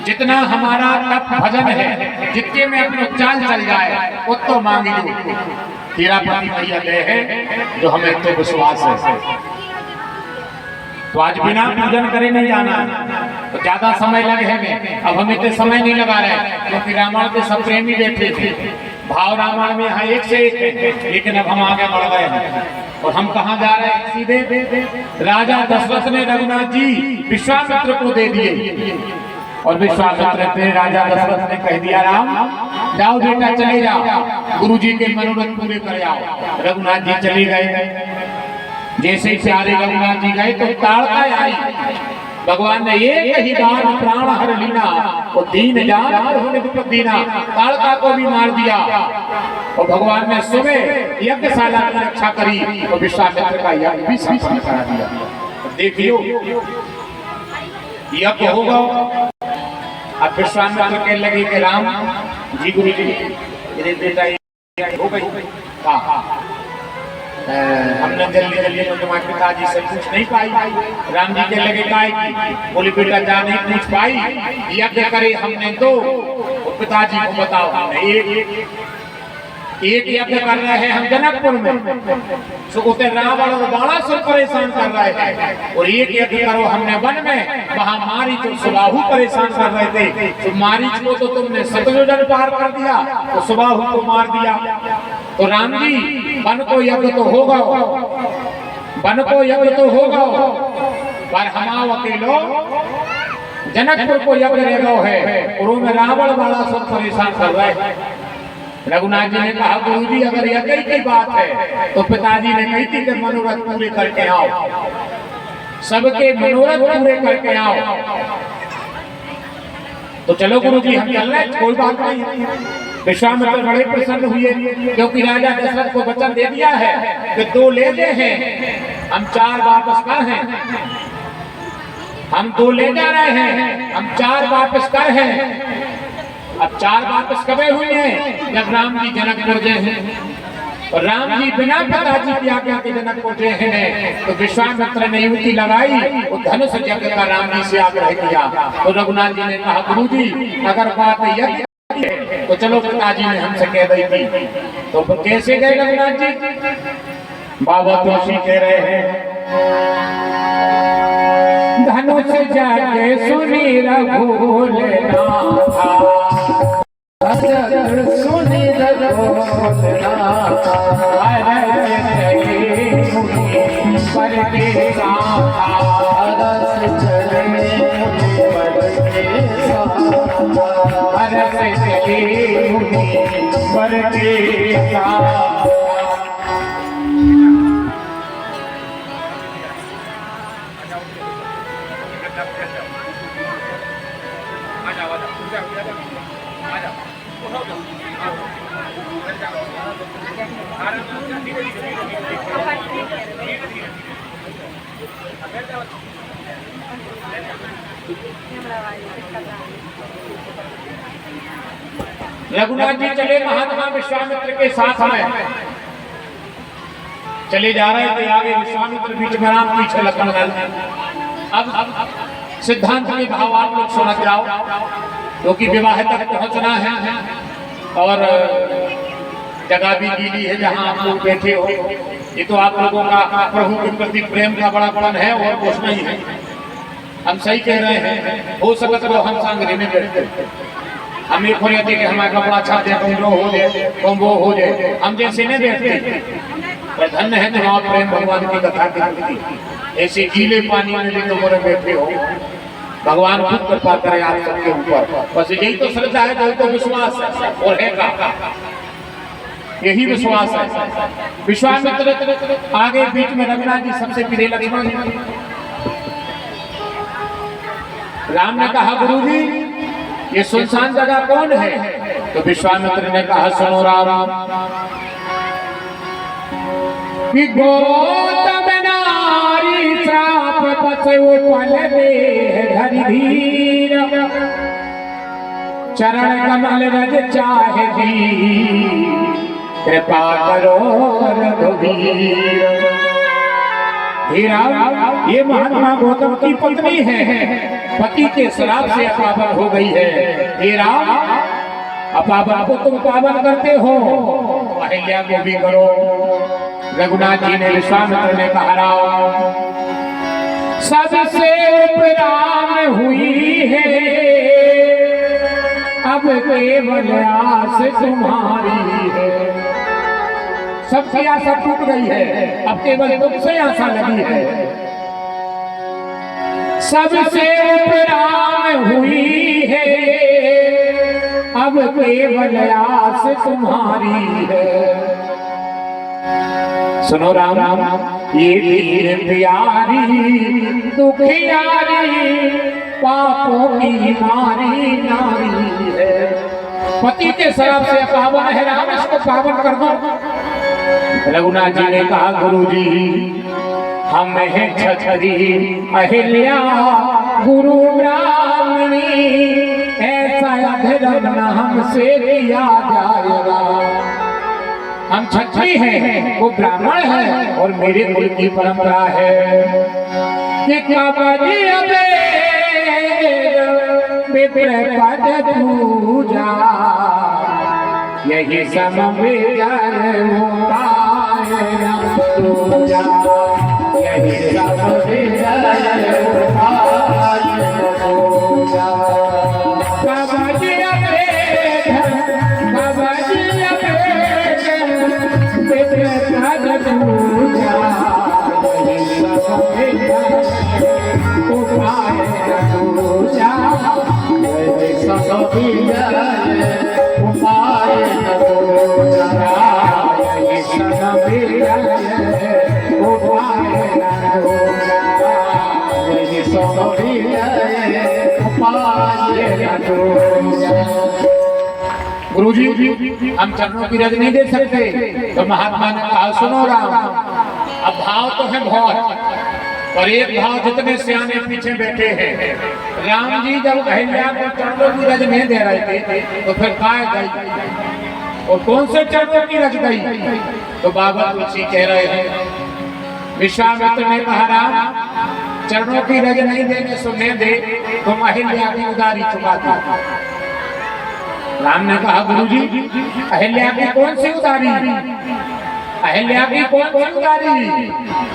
जितना हमारा तप भजन है, जितने में अपने चाल चल जाए उतो मांगी लो। हीरापति भैया दे है जो हमें तो विश्वास है। तो आज बिना पूजन करे नहीं जाना, तो ज्यादा समय लगे हमें। अब हमें तो समय नहीं लगा रहे, क्योंकि रामायण के सब प्रेमी बैठे थे। भाव रामायण में यहाँ एक से एक है, लेकिन अब हम आगे बढ़ गए हैं। और हम कहाँ जा रहे हैं? सीधे राजा दशरथ ने रघुनाथ जी विश्वामित्र को दे दिए, और विश्वामित्र ने राजा दशरथ ने कह दिया, राम जाओ बेटा चले जाओ, गुरुजी के मनोरथ पूरे कर आओ। रघुनाथ जी चले गए। जैसे ही प्यारे रघुनाथ जी गए तो ताड़का आई। भगवान ने एक ही बार प्राण हर लीना, वो दीन जान होने को दीना, ताड़का को भी मार दिया। और भगवान ने सुबह यज्ञशाला की रक्षा करी और विश्वामित्र का यज्ञ भी संपन्न करा दिया। देखियो यज्ञ होगा। अब विश्वामित्र कहने लगे कि राम जी गुरु जी मेरे बेटा हो गई। हमने जल्दी जल्दी में तुम्हारे पिताजी से पूछ नहीं पाई। राम जी के लगे काय बोले बेटा जा नहीं पूछ पाई, यज्ञ करे हमने तो पिताजी को बताओ। एक यज्ञ कर रहे हैं हम जनकपुर में, तो उसे रावण और बाणासुर परेशान कर रहे हैं। और एक यज्ञ करो हमने वन में, वहां मारीच और सुबाहु परेशान कर रहे थे। तो मारीच को तो तुमने सतलुजन पार कर दिया, तो सुबाहु को मार दिया। तो राम जी वन को यज्ञ तो होगा, वन को यज्ञ तो होगा, पर हम अकेलो जनकपुर को यज्ञ रेगो है, और उनमें रावण बाणासुर परेशान कर रहे हैं। रघुनाथ जी ने कहा गुरुजी अगर यज्ञ की बात है तो पिताजी ने कही थी कि मनोरथ पूरे करके आओ, सबके मनोरथ पूरे करके आओ। तो चलो गुरुजी हम चल रहे, कोई बात नहीं। विश्वामित्र बड़े प्रसन्न हुए, क्योंकि राजा दशरथ को वचन दे दिया है कि 2 ले गए हैं, हम 4 वापस कर हैं। हम 2 ले जा रहे हैं, हम 4 वापस कर हैं। अब 4 वापस कबे हुई हैं? जब राम जी जनकपुर गए हैं। और राम जी बिना पिताजी की आज्ञा के जनकपुर गए हैं। तो विश्वामित्र ने युक्ति लगाई, वो धनुष यज्ञ का राम जी से आग्रह किया। तो रघुनाथ जी ने कहा गुरुजी अगर बात यज्ञ तो चलो पिताजी ने हमसे कह दी थी। तो कैसे गए रघुनाथ जी? बाबा तुलसी कह रहे हैं धनुष जाके सुनी रघुनाथ, सुनी रघुनाथ, पर के रस चले पर के रघुनाथ जी चले महात्मा विश्वामित्र के साथ में चले जा रहे थे। आगे विश्वामित्र बीच में राम पीछे लखन। अब सिद्धांत के भाव आप लोग सुन जाओ, क्योंकि विवाह तक पहुंचना है और जगह भी गीली है जहां आप लोग बैठे हो। ये तो आप लोगों का प्रभु के प्रति प्रेम का बड़ापन है और कुछ नहीं है। हम सही कह रहे हैं, हो सकता तो हम सांगरी में बैठते, हम ये खोले थे कि हमारा कपड़ा अच्छा दे, तुम हो जाए, तुम वो हो जाए, हम जैसे नहीं बैठते। पर धन्य है तुम्हारा प्रेम भगवान की कथा की, ऐसे गीले पानी में भी तुम बैठे हो। भगवान खुद कृपा करे आप सबके ऊपर। बस यही तो श्रद्धा है, यही तो विश्वास है, और है का यही विश्वास है। विश्वामित्र आगे बीच में रघुनाथ जी सबसे प्रिय लक्ष्मण। राम ने कहा गुरुजी ये सुनसान जगह कौन है? तो विश्वामित्र ने कहा सुनो राम, कि गौतम नारी श्राप बसो पल देह धरि धीर, चरण कमल रज चाहे दी, कृपा करो रघुवीर। हे राम, ये महात्मा गौतम की पत्नी है, पति के श्राप से अपावन हो गई है। हे राम, अपावन को तुम पावन करते हो, अहिल्या को भी करो। रघुनाथ जी ने, विश्वामित्र ने कहा, राम सबसे उपराम हुई है, अब केवल आस तुम्हारी है। सबकी आशा टूट गई है, अब केवल तुमसे आशा लगी है। सबसे उपराम हुई है, अब केवल आस तुम्हारी है। सुनो राम, ये तीर प्यारी दुखियारी पापों की मारी नारी है। पति के श्राप से पावन है राम, इसको पावन कर दो। रघुनाथ जी ने कहा, गुरुजी हम हैं छछरी अहिल्या गुरु ब्राह्मणी, ऐसा अधर्म न हमसे किया जाएगा। हम छत्री हैं, वो ब्राह्मण है और मेरे कुल की परंपरा है कि पद पूजा यही सब पूजा, यही गुरुजी, हम चरणों की रज नहीं दे सकते। तो महात्मा ने कहा, सुनो राम, अब भाव तो है बहुत, और एक भाव जितने सियाने पीछे बैठे हैं। राम जी जब अहिल्या को चरणों की रज नहीं दे रहे थे, तो फिर काय गई, और कौन से चरणों की रज गई? तो बाबा तुलसी कह रहे हैं, विश्वामित्र ने कहा, राम चरणों की रज नहीं देने सुनने दे, तुम अहिल्या की उदारी चुका दो। राम ने कहा, गुरुजी अहिल्या की कौन सी उदारी, अहिल्या की कौन सी उदारी?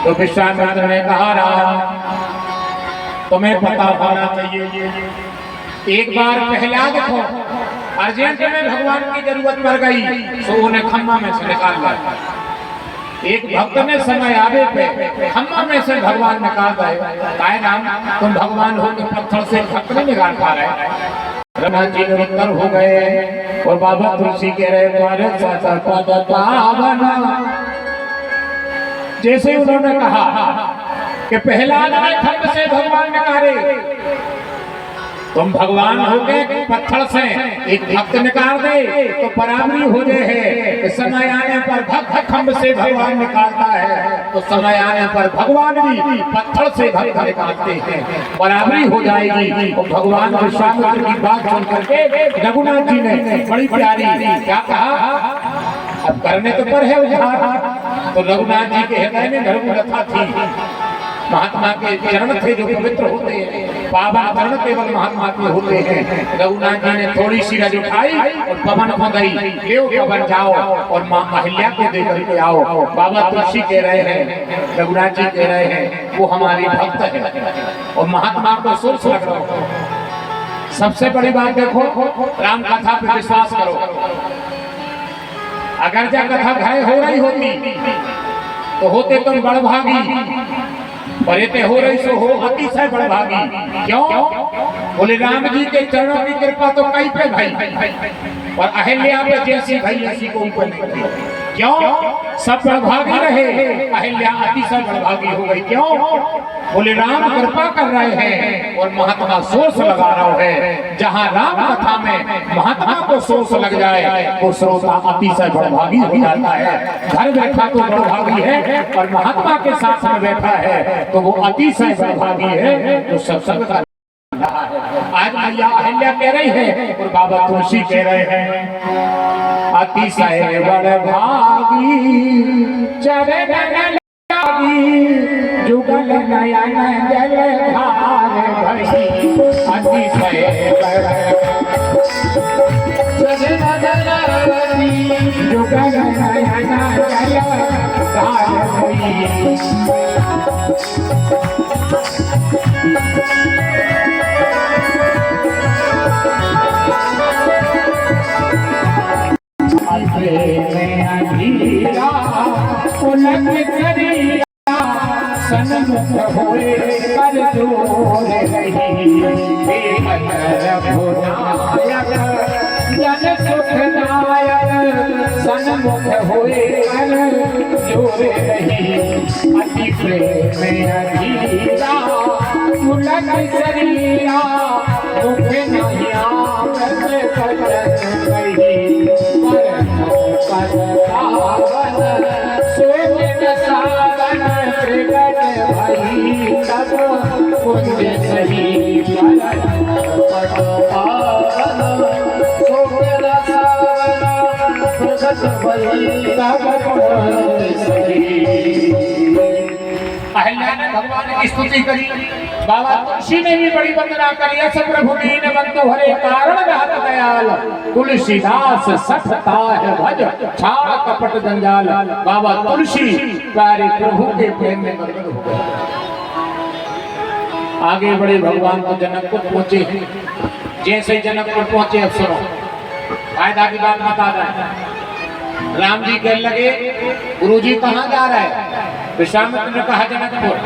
तो विश्वामित्र ने कहा, राम तुम्हें पता होना चाहिए, एक बार प्रहलाद को अर्जेंट में भगवान की जरूरत पड़ गई, तो उन्हें खम्मा में से निकाल दिया। एक भक्त ने समय आवे पे खम्मा में से भगवान निकाल गए। काय राम, तुम भगवान हो के पत्थर से भक्त नहीं निकाल पा रहे। रघुनाथ जी निरुत्तर हो गए, और बाबा तुलसी कह रहे, जैसे उन्होंने कहा कि पहला खम्भ से भगवान निकाले, तुम भगवान हो गए पत्थर से एक भक्त निकाल दे तो बराबरी हो जाए है। समय आने पर भक्त खम्भ से भगवान निकालता है, तो समय आने पर भगवान भी पत्थर से भक्त निकालते हैं, बराबरी हो जाएगी। तो भगवान विश्वामित्र की बात सुन करके रघुनाथ जी ने बड़ी प्यारी क्या कहा, अब करने तो पर है उधार। तो रघुनाथ जी के हृदय में धर्मकथा थी, महात्मा के चरण थे जो पवित्र होते हैं, पावन चरण केवल महात्मा के होते हैं। रघुनाथ जी ने थोड़ी सी रज उठाई और पवन को गई, ले पवन जाओ और मां अहिल्या को दे करके आओ। बाबा तुलसी कह रहे हैं, रघुनाथ जी कह रहे हैं, वो हमारी भक्त है और महात्मा को सोच लग रहा हो। सबसे बड़ी बात देखो, राम कथा पे विश्वास करो। अगर जब कथा घाय हो रही होती तो होते तुम बड़भागी, पर ये हो रही सो हो अतिशय बड़भागी। क्यों? बोले राम जी के चरणों की कृपा तो कई पे भाई, और अहिल्या पे जैसी भाई ऐसी को ऊपर नहीं। क्यों? सब बड़भागी रहे, अहिल्या अतिशय बड़भागी हो गई। क्यों? बोले राम कृपा कर रहे हैं और महात्मा सोच लगा रहा है। जहाँ राम कथा में महात्मा को सोच लग जाए, वो श्रोता अतिशय बड़भागी हो जाता है। घर बैठा तो बड़भागी है, और महात्मा के साथ में बैठा है तो वो अतिशय बड़भागी है, जो सत्संग का। आज मैया अहिल्या कह रही है और बाबा तुलसी कह रहे हैं, अतिशय बड़भागी चरण लागी जुगल नयन जल धार भई अतिशय जुगल नयन जल धार भई अधीरा उलट करिया सन्मुख होए कर दूर रही जन सुखदायक सन्मुख होए कर दूर रही अति प्रेम अधीरा उलट करिया मुख नहिया कर रही कुंज सही अहिल्या ने भगवान की स्तुति करी। बाबा तुलसी ने भी बड़ी वंदना करी। अस प्रभु मीन बंधु हरे कारण रहत दयाल तुलसीदास सठता है भज छाड़ कपट जंजाल। बाबा तुलसी प्यारे प्रभु के प्रेम में मगन हो गए। आगे बड़े भगवान तो जनकपुर पहुंचे हैं। जैसे जनकपुर पहुंचे अफसरों फायदा की बात बता रहे हैं। राम जी कहने लगे गुरुजी कहाँ जा रहे हैं? विश्वामित्र ने कहा जनकपुर।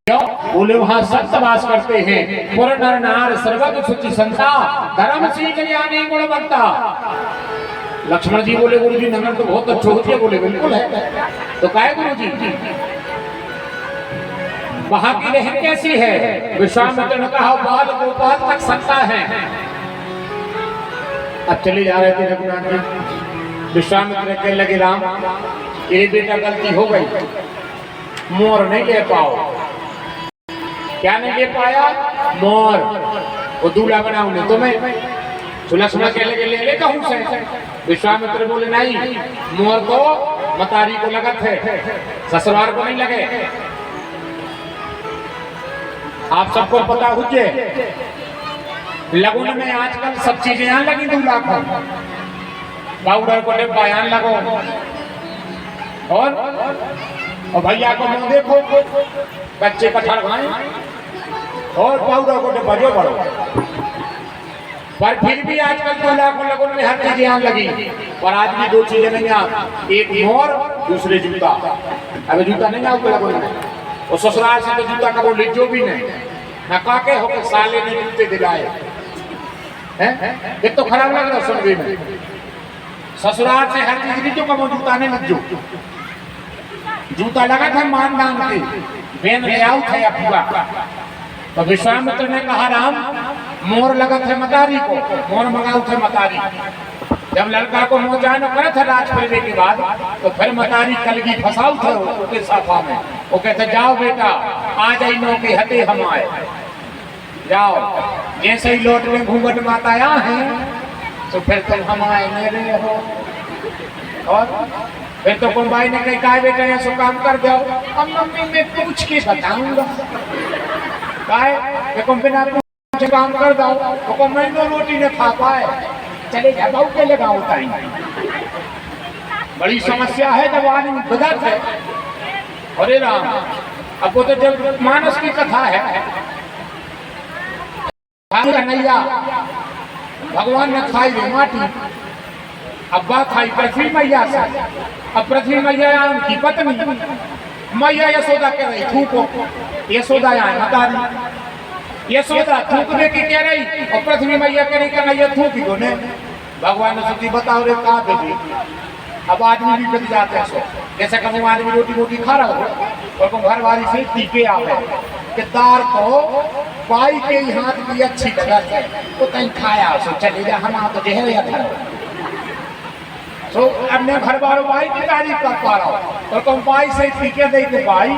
क्यों? बोले वहां सत्य वास करते हैं। पुर नर नार सर्वज्ञ सुचि संता धर्म शील ज्ञानी गुणवंता। लक्ष्मण जी बोले गुरुजी नगर तो बहुत अच्छे होती है। बोले बिल्कुल है। तो कहे गुरुजी वहां की रहन कैसी है? विश्वामित्र ने कहा बाल गोपाल तक सत्ता है। अब चले जा रहे थे रघुनाथ जी। विश्वामित्र कहने लगे राम ये बेटा गलती हो गई। मोर नहीं ले पाओ। क्या नहीं ले पाया? मोर वो दूल्हा बनाऊ ने तुम्हें। लक्ष्मण कहने लगे ले ले कहूं से। विश्वामित्र बोले नहीं मोर को मतारी को लगत है ससुराल को नहीं लगे। आप सबको पता हुए लगुन में आजकल सब चीजें यहाँ लगी दूल्हा को। पाउडर को बयान लगो और भैया को मुंह देखो बच्चे कटहल खाएं और पाउडर को बजो बढ़ो। पर फिर भी आजकल दूल्हा को लगुन में हर चीज यहाँ लगी। और आज भी दो चीजें नहीं आ एक मोर दूसरे जूता। अबे जूता नहीं आओ लगुन में और ससुराल से तो जूता का बोले जो भी नहीं ना काके होकर साले ने जूते दिलाए हैं। ये तो खराब लग रहा सुनने में। ससुराल से हर चीज लीजो का वो जूता नहीं लग जूता लगा था मानदान के बेन ले आओ थे पूरा। तो विश्वामित्र ने कहा राम मोर लगा थे मतारी को मोर मंगाऊ थे मतारी। जब लड़का को मोह जान करे थे राज करने के बाद तो फिर मतारी कलगी फसाऊ थे उसके साफा में। वो कहते जाओ बेटा आ जाई नो के हते हम आए जाओ। जैसे ही लौट में घूंघट माता आया है तो फिर तुम हम आए मेरे हो। और फिर तो कौन भाई ने कही काय बेटा ऐसा काम कर दो। अब मम्मी मैं पूछ के बताऊंगा काय बिना पूछ काम कर दो तो मैं तो रोटी न खा पाए। चले जा बाबू के लगाओ टाइम। बड़ी समस्या है जब आदमी बदल है। अरे राम अब वो तो जब मानस की कथा है नैया भगवान ने खाई रे माटी। अब्बा खाई पृथ्वी मैया से। अब पृथ्वी मैया उनकी पत्नी मैया यशोदा कह रही थूको। यशोदा यहाँ बता दी यशोदा थूकने की कह रही और पृथ्वी मैया कह रही नैया थूकी को ने। भगवान ने सोची बताओ रे कहाँ बेटी। अब आदमी भी बच जाते हैं सो जैसे कभी आदमी रोटी रोटी खा रहा हो और को घर वाली से टीके आवे कि दार को पाई के हाथ की अच्छी लगत है तो कहीं खाया सो चले जा हम तो जहर या था सो अपने घर वालों भाई की तारीफ कर पा रहा हूँ और तुम भाई से टीके दे के भाई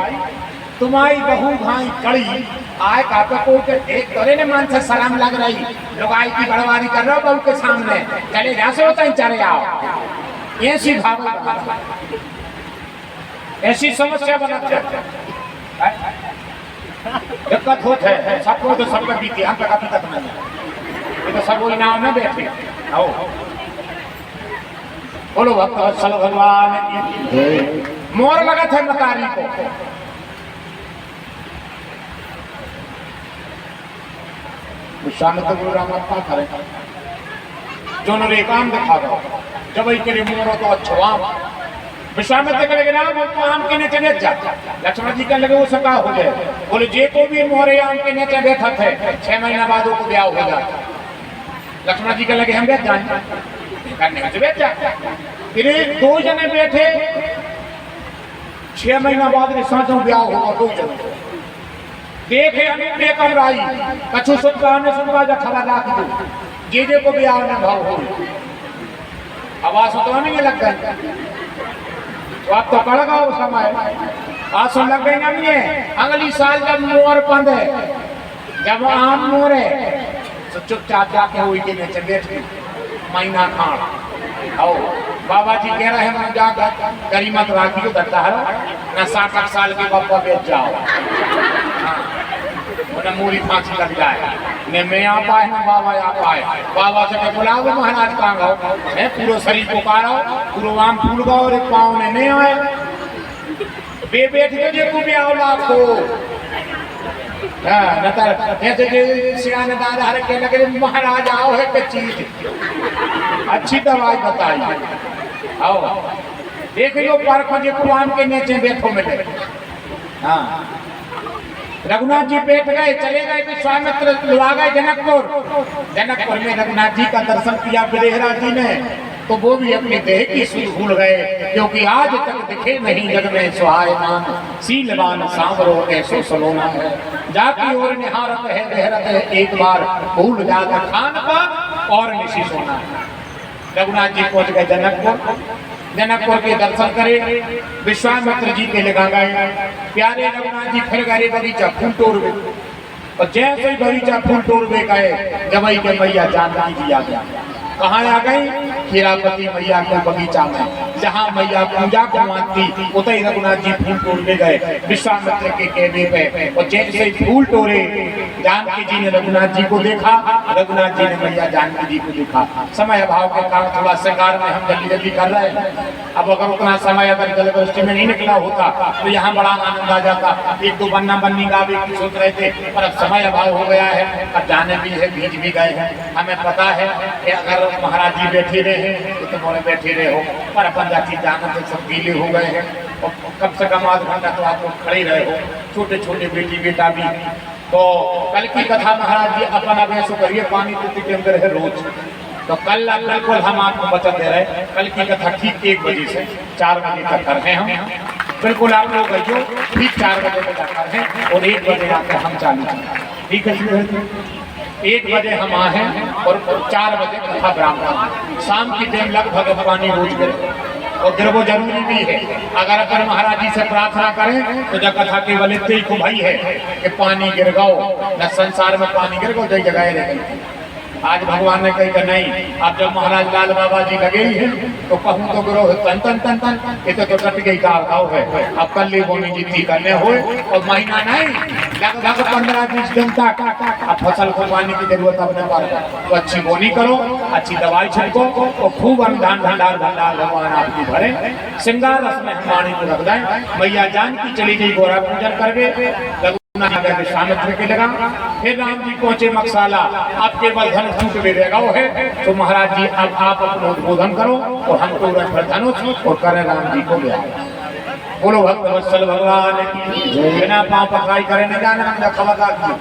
तुम्हारी बहू भाई कड़ी आए काका को एक तोरे ने मान से सलाम लग रही लोग आई की बड़वारी कर रहे हो बहू के सामने चले जा सो तहीं चले आओ। ऐसी भावना ऐसी समस्या बनाते दिक्कत होत है सबको, तो सबका बीती, हम तक अभी तक नहीं, ये तो सब इनाम में बैठे। आओ बोलो भक्त वत्सल भगवान की। मोर लगा था मकारी को, विश्वामित्र गुरु रामत्मा करे जो रे काम दिखा दो जब के लिए मोरो तो अच्छा विश्वामित्र के लगे राम तो आम के नीचे बैठ जा। लक्ष्मण जी के लगे वो सका हो जाए, बोले जे को भी मोरे आम के नीचे बैठा थे 6 महीना बाद वो ब्याह हो जाता। लक्ष्मण जी के लगे हम बैठ जाए, करने में बैठ जा। फिर 2 जने बैठे 6 महीना बाद साँचों ब्याह होगा 2 जने देखे हमें कमराई कछु सुनवा ने सुनवा जा खबर ला दो जे को ब्याह में भाव हो आवाज तो नहीं लग गई। तो आप तो कड़ गए उस समय आज सुन लग गई नहीं है। अगली साल जब मोर पंद है, जब आम मोर है तो चुपचाप जाके हुई के नीचे बैठ के महीना खान आओ। बाबा जी कह रहे हैं मैं जाकर गरीमत राखी को करता है ना 60 साल के बापा बेच जाओ, ना मूरी फांसी लग जाए, न मैं आ पाए न बाबा आ पाए। बाबा से मैं बुलाओ महाराज कहाँ गो है, पूरा शरीर पुकारो पूरा आम फूल गो और पाँव ने नहीं आए बे बैठ के जे को भी आओ लाखो न तर ऐसे जे सियाने दादा हर के लगे महाराज आओ है के चीज अच्छी दवाई बताई आओ देख लो पार्क जे को आम के नीचे बैठो मिले। हाँ रघुनाथ जी बैठ गए, चले गए विश्वामित्र लुआ गए जनकपुर में रघुनाथ जी का दर्शन किया बिरेहरा जी ने, तो वो भी अपने देह की सुध भूल गए, क्योंकि आज तक दिखे नहीं जग में सुहायमान सीलवान सांवरो ऐसो सलोना है। जाति और निहारत है बेहरत है एक बार भूल जाता खान का और निशी सोना है। रघुनाथ जी पहुंच गए जनकपुर के दर्शन करे, विश्वामित्र जी के लगा गए। प्यारे रघुनाथ जी फिर गए बगीचा फूल तोड़वे, और जैसे ही बगीचा फूल तोड़वे गए जबई के मैया जानकी जी आ गया। कहाँ आ गई? खीरापति मैया के बगीचा में, जहाँ मैया पूजा करवाती उतई रघुनाथ जी फूल तोड़ने गए विश्वामित्र के कहने पे। और जैसे ही फूल तोड़े जानकी जी ने रघुनाथ जी को देखा, रघुनाथ जी ने मैया जानकी जी को देखा। समय अभाव के कारण थोड़ा श्रृंगार में हम जल्दी जल्दी कर रहे हैं। अब अगर उतना समय अगर जलदृष्टि में नहीं निकला होता तो यहाँ बड़ा आनंद आ जाता। 1-2 बन्ना बन्नी गावे की सोच रहे थे, पर अब समय अभाव हो गया है। अब जाने भी है, भीज भी गए हैं। हमें पता है कि अगर महाराज जी बैठे रहे तो तुम्हारे बैठे रहे हो, पर अपन जाति जाना तो सब गीले हो गए हैं। और कम से कम आध घंटा तो आप लोग खड़े रहे हो, छोटे छोटे बेटी बेटा भी। तो कल की कथा महाराज जी अपन अब ऐसा करिए पानी टूटी के अंदर है रोज। तो कल बिल्कुल हम आपको वचन दे रहे हैं, कल की कथा ठीक 1 बजे से 4 बजे तक कर रहे हैं हम। बिल्कुल आप लोग आइयो, ठीक 4 बजे तक कर रहे हैं और 1 बजे आकर हम चालू करें। ठीक है, 1 बजे हम आए और 4 बजे कथा ब्राह्मण। शाम की टाइम लगभग पानी रोज गिरे, और गिर वो जरूरी भी है। अगर अपन महाराज जी से प्रार्थना करें तो जब कथा केवल इतने ही को भाई है कि पानी गिर गो न संसार में पानी गिर गो जय जगह रह गई। आज भगवान ने कही कि नहीं, अब जब महाराज लाल बाबा जी लगे ही हैं तो कहूँ तो गुरु तन तन तन तन ये तो कट गई ताव है। अब कल ली बोनी जितनी करने हो और महीना नहीं लगभग 15-20 दिन तक अब फसल को पानी की जरूरत अपने पर, तो अच्छी बोनी करो, अच्छी दवाई छिड़को और खूब अनुदान भंडार भगवान आपकी भरे। श्रृंगार रस में हम वाणी को रख दें। मैया जानकी चली गई गोरा पूजन करके विश्वामित्र के लगा। फिर राम जी पहुंचे मकसाला, अब केवल धनुष फूट भी रहेगा वो है। तो महाराज जी अब आप अपना उद्बोधन करो और हम तो धनुष और करें राम जी को ब्याह। बोलो भक्त वत्सल भगवान की। बिना पाँव पकड़ाई करे न जाने खबरदार की।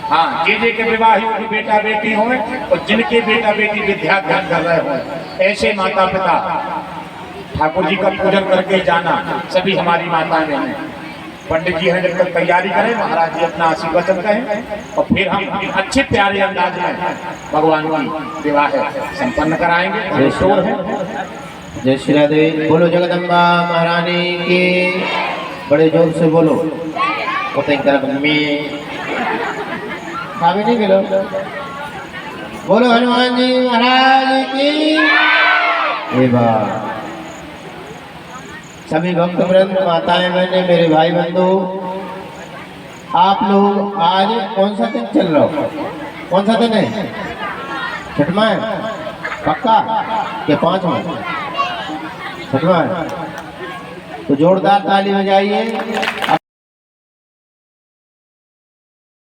हाँ, जे के विवाहियों की बेटा बेटी हो और जिनके बेटा बेटी विद्या ध्यान कर रहे हो, ऐसे माता पिता ठाकुर जी का पूजन करके जाना। सभी हमारी माताएं बहनें, पंडित जी हैं जब तक तैयारी करें, महाराज जी अपना आशीर्वचन कहें और फिर हम अच्छे प्यारे अंदाज में भगवान की विवाह संपन्न कराएंगे। शोर है जय श्री राधे। बोलो जगदम्बा महारानी की, बड़े जोर से बोलो। नहीं मिलो। बोलो हनुमान जी महाराज की। सभी भक्त वृंद, माताएं बहने, मेरे भाई बंधु, आप लोग आज कौन सा दिन चल रहा हो? कौन सा दिन है? छठवां है? पक्का के पांचवा? छठवां है। तो जोरदार ताली बजाइए।